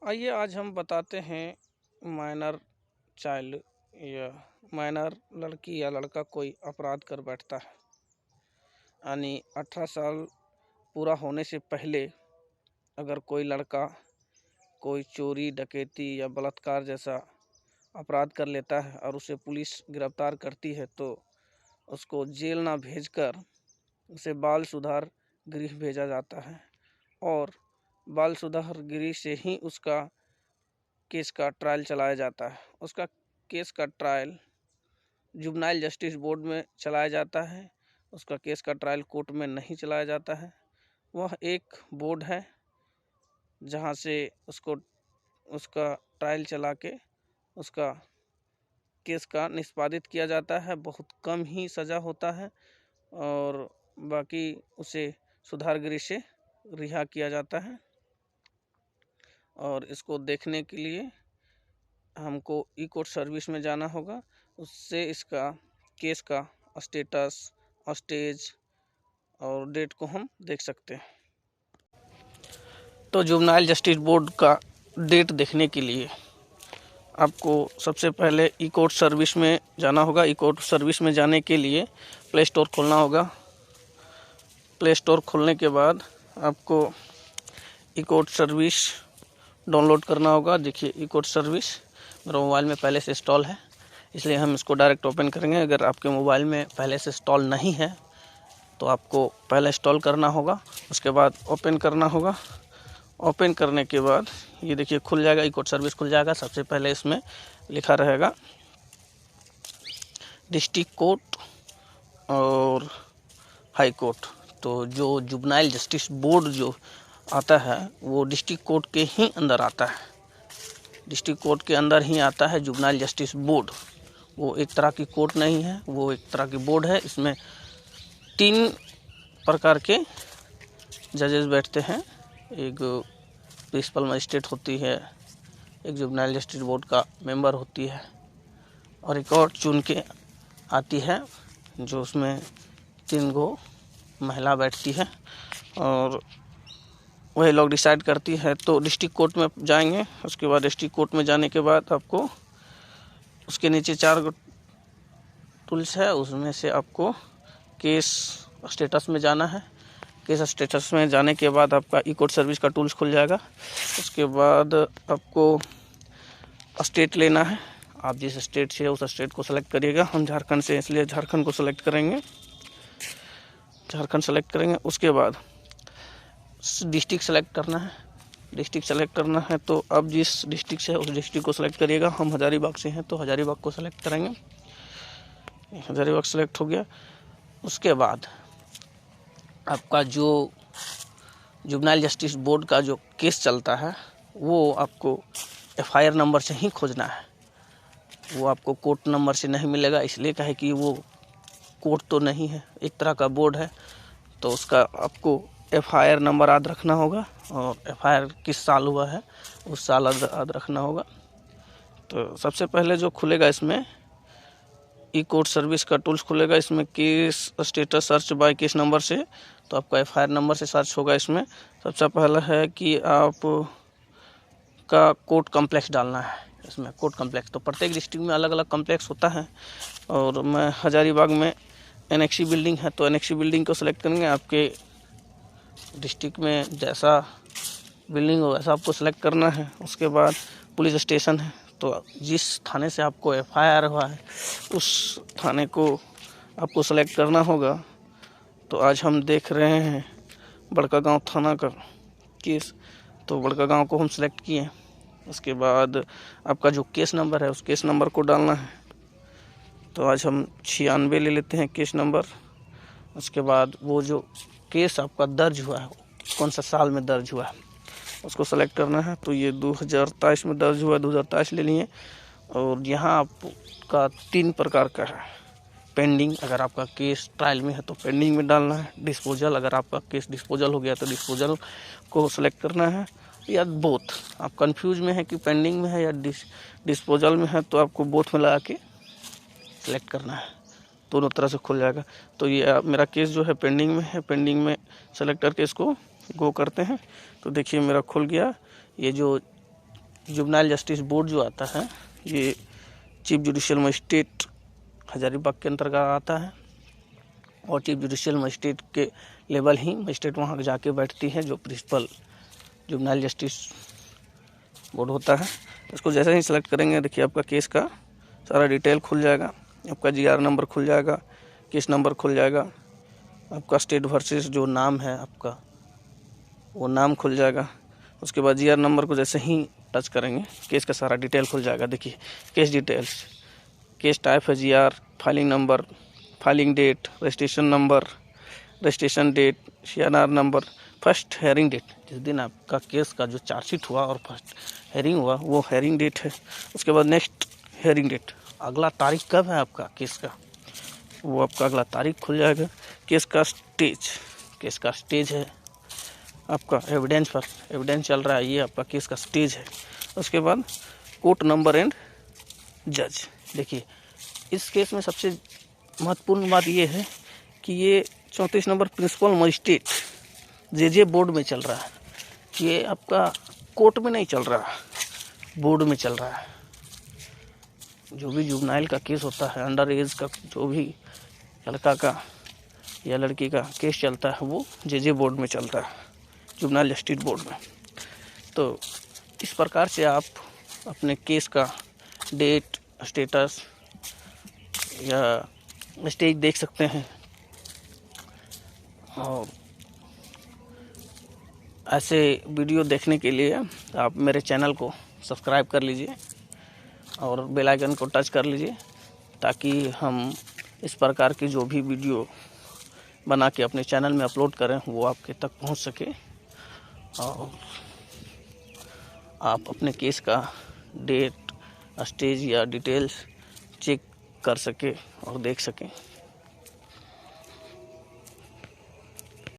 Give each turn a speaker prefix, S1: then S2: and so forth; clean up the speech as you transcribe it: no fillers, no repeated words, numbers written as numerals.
S1: आइए आज हम बताते हैं माइनर चाइल्ड या माइनर लड़की या लड़का कोई अपराध कर बैठता है, यानी 18 साल पूरा होने से पहले अगर कोई लड़का कोई चोरी डकैती या बलात्कार जैसा अपराध कर लेता है और उसे पुलिस गिरफ्तार करती है तो उसको जेल ना भेजकर उसे बाल सुधार गृह भेजा जाता है और बाल सुधार गृह से ही उसका केस का ट्रायल चलाया जाता है। उसका केस का ट्रायल जुवेनाइल जस्टिस बोर्ड में चलाया जाता है। उसका केस का ट्रायल कोर्ट में नहीं चलाया जाता है। वह एक बोर्ड है जहां से उसका ट्रायल चला के उसका केस का निष्पादित किया जाता है। बहुत कम ही सज़ा होता है और बाकी उसे सुधार गृह से रिहा किया जाता है। और इसको देखने के लिए हमको ई कोर्ट सर्विस में जाना होगा, उससे इसका केस का स्टेटस, स्टेज और डेट को हम देख सकते हैं। तो जुवेनाइल जस्टिस बोर्ड का डेट देखने के लिए आपको सबसे पहले ई कोर्ट सर्विस में जाना होगा। ई कोर्ट सर्विस में जाने के लिए प्ले स्टोर खोलना होगा। प्ले स्टोर खोलने के बाद आपको ई कोर्ट सर्विस डाउनलोड करना होगा। देखिए ई कोर्ट सर्विस मेरा मोबाइल में पहले से इंस्टॉल है, इसलिए हम इसको डायरेक्ट ओपन करेंगे। अगर आपके मोबाइल में पहले से इंस्टॉल नहीं है तो आपको पहले इंस्टॉल करना होगा, उसके बाद ओपन करना होगा। ओपन करने के बाद ये देखिए खुल जाएगा, ई कोर्ट सर्विस खुल जाएगा। सबसे पहले इसमें लिखा रहेगा डिस्ट्रिक्ट कोर्ट और हाई कोर्ट। तो जो जुवेनाइल जस्टिस बोर्ड जो आता है वो डिस्ट्रिक्ट कोर्ट के ही अंदर आता है। डिस्ट्रिक्ट कोर्ट के अंदर ही आता है जुवेनाइल जस्टिस बोर्ड। वो एक तरह की कोर्ट नहीं है, वो एक तरह की बोर्ड है। इसमें 3 प्रकार के जजेस बैठते हैं। एक प्रिंसिपल मजिस्ट्रेट होती है, एक जुवेनाइल जस्टिस बोर्ड का मेंबर होती है और एक और चुन के आती है जो उसमें 3 गो महिला बैठती है और वही लोग डिसाइड करती है। तो डिस्ट्रिक्ट कोर्ट में जाएंगे। उसके बाद डिस्ट्रिक्ट कोर्ट में जाने के बाद आपको उसके नीचे 4 गो टूल्स है, उसमें से आपको केस स्टेटस में जाना है। केस स्टेटस में जाने के बाद आपका ई कोर्ट सर्विस का टूल्स खुल जाएगा। उसके बाद आपको स्टेट लेना है। आप जिस स्टेट से उस स्टेट को सेलेक्ट करिएगा। हम झारखंड से, इसलिए झारखंड को सेलेक्ट करेंगे। झारखंड सेलेक्ट करेंगे। उसके बाद डिस्ट्रिक्ट सेलेक्ट करना है। डिस्ट्रिक्ट सेलेक्ट करना है तो अब जिस डिस्ट्रिक्ट से उस डिस्ट्रिक्ट को सेलेक्ट करिएगा। हम हजारीबाग से हैं तो हजारीबाग को सेलेक्ट करेंगे। हजारीबाग सेलेक्ट हो गया। उसके बाद आपका जो जुवेनाइल जस्टिस बोर्ड का जो केस चलता है वो आपको FIR नंबर से ही खोजना है। वो आपको कोर्ट नंबर से नहीं मिलेगा, इसलिए कहे कि वो कोर्ट तो नहीं है, एक तरह का बोर्ड है। तो उसका आपको FIR नंबर याद रखना होगा और FIR किस साल हुआ है उस साल याद रखना होगा। तो सबसे पहले जो खुलेगा इसमें ई कोर्ट सर्विस का टूल्स खुलेगा। इसमें case status search by case number से, तो आपका FIR नंबर से सर्च होगा। इसमें सबसे पहला है कि आप का कोर्ट कॉम्प्लेक्स डालना है। इसमें कोर्ट कॉम्प्लेक्स तो प्रत्येक डिस्ट्रिक्ट में अलग अलग कॉम्प्लेक्स होता है और मैं हजारीबाग में NXE बिल्डिंग है तो NXE बिल्डिंग को सेलेक्ट करेंगे। आपके डिस्ट्रिक्ट में जैसा बिल्डिंग हो वैसा आपको सेलेक्ट करना है। उसके बाद पुलिस स्टेशन है तो जिस थाने से आपको FIR हुआ है उस थाने को आपको सेलेक्ट करना होगा। तो आज हम देख रहे हैं बड़कागांव थाना का केस, तो बड़कागांव को हम सेलेक्ट किए। उसके बाद आपका जो केस नंबर है उस केस नंबर को डालना है। तो आज हम 96 ले लेते हैं केस नंबर। उसके बाद वो जो केस आपका दर्ज हुआ है कौन सा साल में दर्ज हुआ है उसको सेलेक्ट करना है। तो ये 2023 में दर्ज हुआ, 2023 ले लिए। और यहाँ आपका 3 प्रकार का है। पेंडिंग, अगर आपका केस ट्रायल में है तो पेंडिंग में डालना है। डिस्पोजल, अगर आपका केस डिस्पोजल हो गया तो डिस्पोजल को सेलेक्ट करना है, या बोथ। आप कंफ्यूज में है कि पेंडिंग में है या डिस्पोजल में है तो आपको बोथ में लगा के सेलेक्ट करना है, दोनों तरह से खुल जाएगा। तो ये मेरा केस जो है पेंडिंग में है, पेंडिंग में सेलेक्ट करके इसको गो करते हैं। तो देखिए मेरा खुल गया। ये जो जुवेनाइल जस्टिस बोर्ड जो आता है ये चीफ जुडिशियल मजिस्ट्रेट हजारीबाग के अंतर्गत आता है और चीफ जुडिशियल मजिस्ट्रेट के लेवल ही मजिस्ट्रेट वहाँ जाके बैठती है जो प्रिंसिपल जुवेनाइल जस्टिस बोर्ड होता है। इसको जैसे ही सिलेक्ट करेंगे देखिए आपका केस का सारा डिटेल खुल जाएगा, आपका जीआर नंबर खुल जाएगा, केस नंबर खुल जाएगा, आपका स्टेट वर्सेस जो नाम है आपका वो नाम खुल जाएगा। उसके बाद जीआर नंबर को जैसे ही टच करेंगे केस का सारा डिटेल खुल जाएगा। देखिए केस डिटेल्स, केस टाइप है GR, filing number, filing date, registration number, registration date, CRR number, first hearing date, जिस दिन आपका केस का जो चार्जशीट हुआ और फर्स्ट हेयरिंग हुआ वो हेयरिंग डेट है। उसके बाद नेक्स्ट हेयरिंग डेट, अगला तारीख कब है आपका केस का, वो आपका अगला तारीख खुल जाएगा। केस का स्टेज, केस का स्टेज है आपका एविडेंस पर, एविडेंस चल रहा है, ये आपका केस का स्टेज है। उसके बाद कोर्ट नंबर एंड जज। देखिए इस केस में सबसे महत्वपूर्ण बात ये है कि ये 34 नंबर प्रिंसिपल मजिस्ट्रेट जे बोर्ड में चल रहा है, ये आपका कोर्ट में नहीं चल रहा, बोर्ड में चल रहा है। जो भी जुवेनाइल का केस होता है, अंडर एज का जो भी लड़का का या लड़की का केस चलता है वो जे बोर्ड में चलता है, जुवेनाइल जस्टिस बोर्ड में। तो इस प्रकार से आप अपने केस का डेट, स्टेटस या स्टेज देख सकते हैं। और ऐसे वीडियो देखने के लिए आप मेरे चैनल को सब्सक्राइब कर लीजिए और बेल आइकन को टच कर लीजिए ताकि हम इस प्रकार की जो भी वीडियो बना के अपने चैनल में अपलोड करें वो आपके तक पहुंच सके और आप अपने केस का डेट, स्टेज या डिटेल्स चेक कर सके और देख सकें।